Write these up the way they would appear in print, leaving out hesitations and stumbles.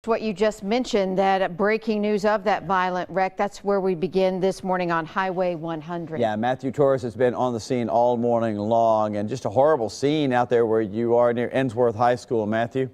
What you just mentioned, that breaking news of that violent wreck, that's where we begin this morning on Highway 100. Yeah, Matthew Torres has been on the scene all morning long, and just a horrible scene out there where you are near Ensworth High School. Matthew?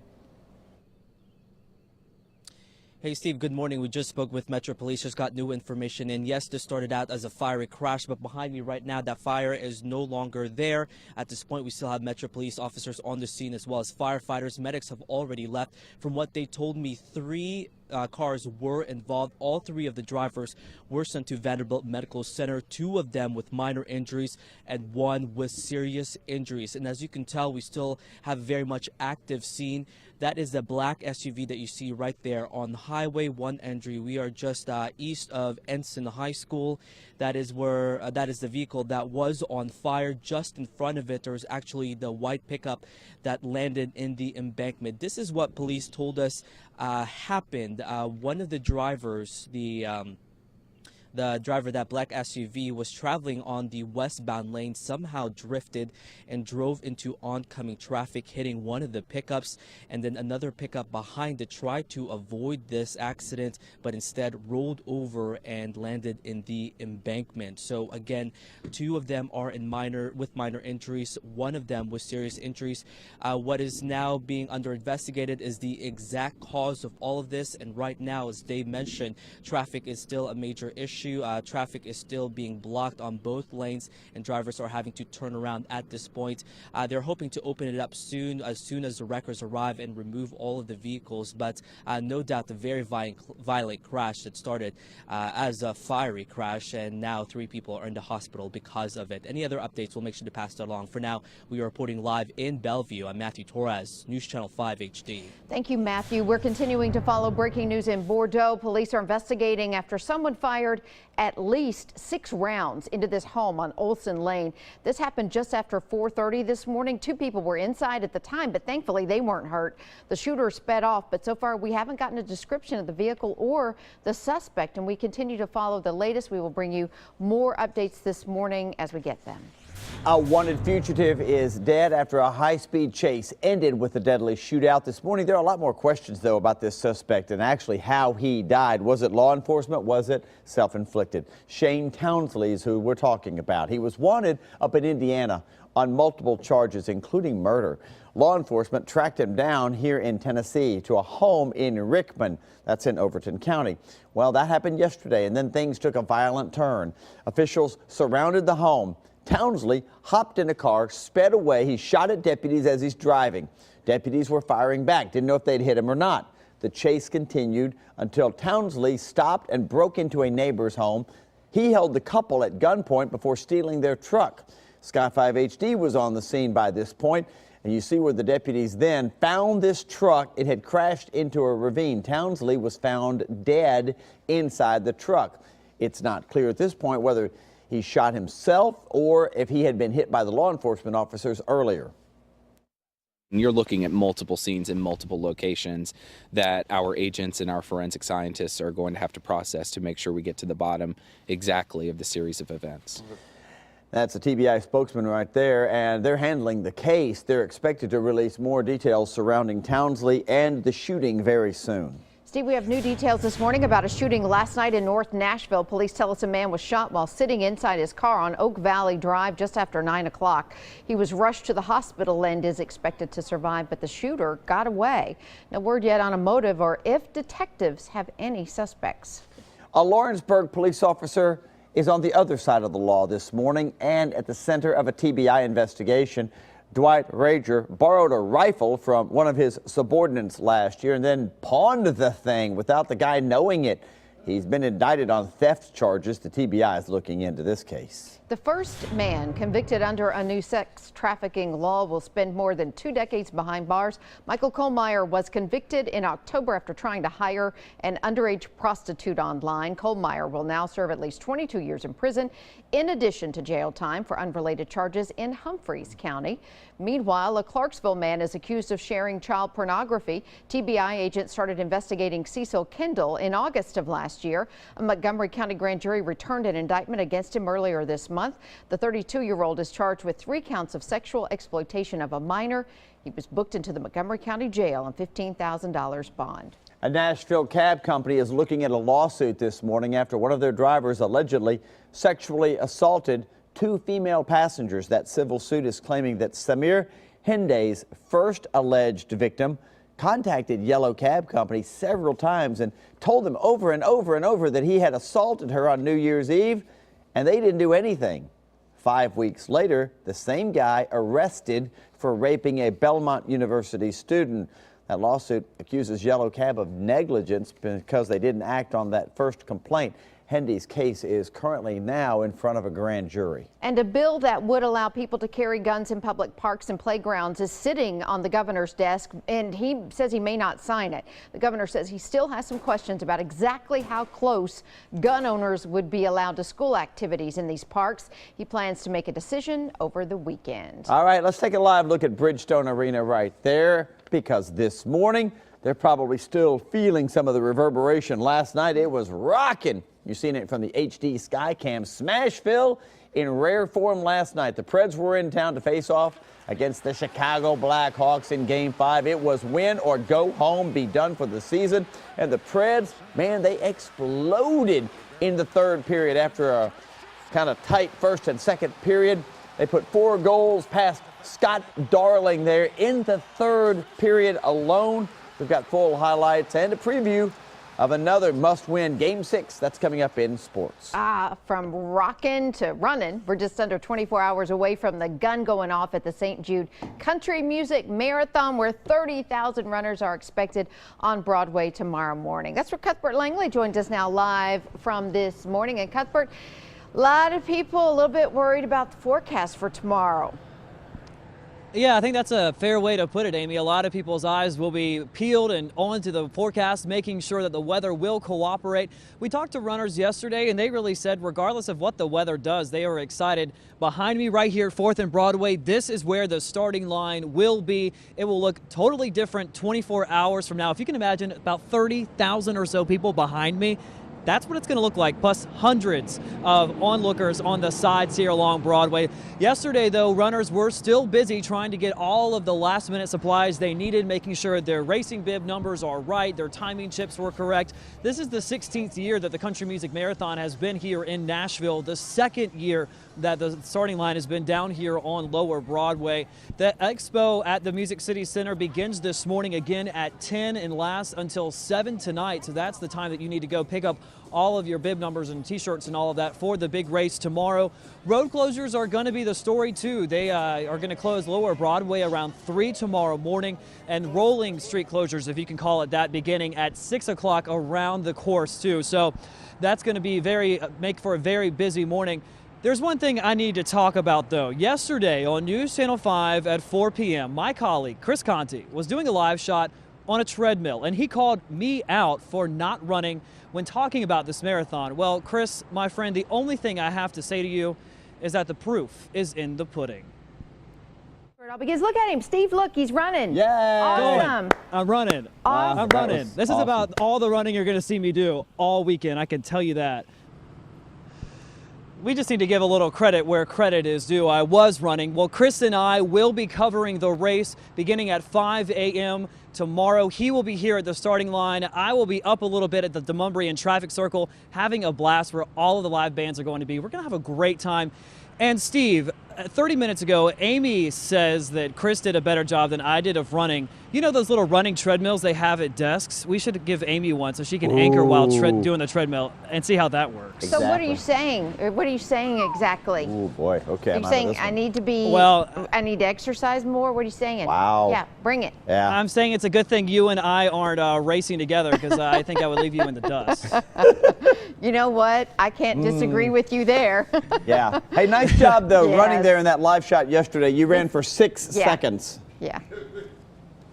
Hey Steve, good morning. We just spoke with Metro Police, just got new information in. Yes, this started out as a fiery crash, but behind me right now, that fire is no longer there. At this point, we still have Metro Police officers on the scene as well as firefighters. Medics have already left. From what they told me, three cars were involved. All three of the drivers were sent to Vanderbilt Medical Center, two of them with minor injuries and one with serious injuries. And as you can tell, we still have a very much active scene. That is the black SUV that you see right there on Highway 1 entry. We are just east of Ensign High School. That is where that is the vehicle that was on fire. Just in front of it, there was actually the white pickup that landed in the embankment. This is what police told us happened. One of the drivers, the driver of that black SUV, was traveling on the westbound lane, somehow drifted and drove into oncoming traffic, hitting one of the pickups, and then another pickup behind it tried to avoid this accident, but instead rolled over and landed in the embankment. So again, two of them are with minor injuries, one of them with serious injuries. What is now being under investigated is the exact cause of all of this, and right now, as Dave mentioned, traffic is still a major issue. Traffic is still being blocked on both lanes, and drivers are having to turn around at this point. They're hoping to open it up soon as the wreckers arrive and remove all of the vehicles. But no doubt the very violent crash that started as a fiery crash, and now three people are in the hospital because of it. Any other updates, we'll make sure to pass that along. For now, we are reporting live in Bellevue. I'm Matthew Torres, News Channel 5 HD. Thank you, Matthew. We're continuing to follow breaking news in Bordeaux. Police are investigating after someone fired at least 6 rounds into this home on Olson Lane. This happened just after 4:30 this morning. 2 people were inside at the time, but thankfully they weren't hurt. The shooter sped off, but so far we haven't gotten a description of the vehicle or the suspect, and we continue to follow the latest. We will bring you more updates this morning as we get them. A wanted fugitive is dead after a high-speed chase ended with a deadly shootout this morning. There are a lot more questions, though, about this suspect and actually how he died. Was it law enforcement? Was it self-inflicted? Shane Townsley is who we're talking about. He was wanted up in Indiana on multiple charges, including murder. Law enforcement tracked him down here in Tennessee to a home in Rickman. That's in Overton County. Well, that happened yesterday, and then things took a violent turn. Officials surrounded the home. Townsley hopped in a car, sped away. He shot at deputies as he's driving. Deputies were firing back, didn't know if they'd hit him or not. The chase continued until Townsley stopped and broke into a neighbor's home. He held the couple at gunpoint before stealing their truck. Sky 5 HD was on the scene by this point, and you see where the deputies then found this truck. It had crashed into a ravine. Townsley was found dead inside the truck. It's not clear at this point whether he shot himself or if he had been hit by the law enforcement officers earlier. You're looking at multiple scenes in multiple locations that our agents and our forensic scientists are going to have to process to make sure we get to the bottom exactly of the series of events. That's a TBI spokesman right there, and they're handling the case. They're expected to release more details surrounding Townsley and the shooting very soon. Steve, we have new details this morning about a shooting last night in North Nashville. Police tell us a man was shot while sitting inside his car on Oak Valley Drive just after 9 o'clock. He was rushed to the hospital and is expected to survive, but the shooter got away. No word yet on a motive or if detectives have any suspects. A Lawrenceburg police officer is on the other side of the law this morning and at the center of a TBI investigation. Dwight Rager borrowed a rifle from one of his subordinates last year and then pawned the thing without the guy knowing it. He's been indicted on theft charges. The TBI is looking into this case. The first man convicted under a new sex trafficking law will spend more than 2 decades behind bars. Michael Kohlmeyer was convicted in October after trying to hire an underage prostitute online. Kohlmeyer will now serve at least 22 years in prison, in addition to jail time for unrelated charges in Humphreys County. Meanwhile, a Clarksville man is accused of sharing child pornography. TBI agents started investigating Cecil Kendall in August of last year. A Montgomery County grand jury returned an indictment against him earlier this month. The 32-year-old is charged with 3 counts of sexual exploitation of a minor. He was booked into the Montgomery County Jail on $15,000 bond. A Nashville cab company is looking at a lawsuit this morning after one of their drivers allegedly sexually assaulted two female passengers. That civil suit is claiming that Samir Hinde's first alleged victim contacted Yellow Cab Company several times and told them over and over and over that he had assaulted her on New Year's Eve, and they didn't do anything. 5 weeks later, the same guy arrested for raping a Belmont University student. That lawsuit accuses Yellow Cab of negligence because they didn't act on that first complaint. Hendy's case is currently now in front of a grand jury. And a bill that would allow people to carry guns in public parks and playgrounds is sitting on the governor's desk, and he says he may not sign it. The governor says he still has some questions about exactly how close gun owners would be allowed to school activities in these parks. He plans to make a decision over the weekend. All right, let's take a live look at Bridgestone Arena right there, because this morning they're probably still feeling some of the reverberation. Last night it was rocking. You've seen it from the HD Skycam. Smashville in rare form last night. The Preds were in town to face off against the Chicago Blackhawks in Game 5. It was win or go home, be done for the season. And the Preds, man, they exploded in the third period after a kind of tight first and second period. They put 4 goals past Scott Darling there in the third period alone. We've got full highlights and a preview of another must-win Game 6 that's coming up in sports. From rockin' to running, we're just under 24 hours away from the gun going off at the St. Jude Country Music Marathon, where 30,000 runners are expected on Broadway tomorrow morning. That's where Cuthbert Langley joins us now live from this morning. And Cuthbert, a lot of people a little bit worried about the forecast for tomorrow. Yeah, I think that's a fair way to put it, Amy. A lot of people's eyes will be peeled and onto the forecast, making sure that the weather will cooperate. We talked to runners yesterday, and they really said regardless of what the weather does, they are excited. Behind me right here, 4th and Broadway, this is where the starting line will be. It will look totally different 24 hours from now. If you can imagine, about 30,000 or so people behind me. That's what it's going to look like, plus hundreds of onlookers on the sides here along Broadway. Yesterday, though, runners were still busy trying to get all of the last-minute supplies they needed, making sure their racing bib numbers are right, their timing chips were correct. This is the 16th year that the Country Music Marathon has been here in Nashville, the second year that the starting line has been down here on Lower Broadway. The expo at the Music City Center begins this morning again at 10 and lasts until 7 tonight. So that's the time that you need to go pick up all of your bib numbers and t-shirts and all of that for the big race tomorrow. Road closures are going to be the story too. They are going to close Lower Broadway around 3 tomorrow morning, and rolling street closures, if you can call it that, beginning at 6 o'clock around the course too. So that's going to be make for a very busy morning. There's one thing I need to talk about, though. Yesterday on News Channel 5 at 4 p.m., my colleague, Chris Conti, was doing a live shot on a treadmill, and he called me out for not running when talking about this marathon. Well, Chris, my friend, the only thing I have to say to you is that the proof is in the pudding. Because look at him, Steve, look, he's running. Yeah. Awesome. I'm running. Awesome. I'm running. This is about all the running you're going to see me do all weekend, I can tell you that. We just need to give a little credit where credit is due. I was running. Well, Chris and I will be covering the race beginning at 5 a.m. tomorrow. He will be here at the starting line. I will be up a little bit at the Demonbreun Traffic Circle having a blast where all of the live bands are going to be. We're going to have a great time. And Steve, 30 minutes ago, Amy says that Chris did a better job than I did of running. You know those little running treadmills they have at desks? We should give Amy one so she can anchor while doing the treadmill and see how that works. Exactly. So what are you saying? What are you saying exactly? Oh boy, okay. Are you saying I need to exercise more? What are you saying? Wow. Yeah, bring it. Yeah. I'm saying it's a good thing you and I aren't racing together, because I think I would leave you in the dust. You know what? I can't disagree with you there. Yeah. Hey, nice job though, Yes. running there in that live shot yesterday. You ran for 6 seconds. Yeah.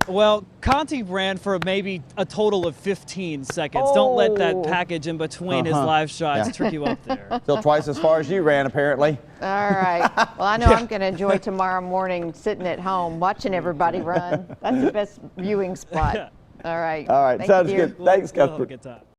Well, Conti ran for maybe a total of 15 seconds. Don't let that package in between his live shots trick you up there. Still twice as far as you ran, apparently. All right. Well, I know I'm going to enjoy tomorrow morning sitting at home watching everybody run. That's the best viewing spot. All right. All right. Thank Sounds you, dear. good. Thanks, We'll have a Cuthbert. good time.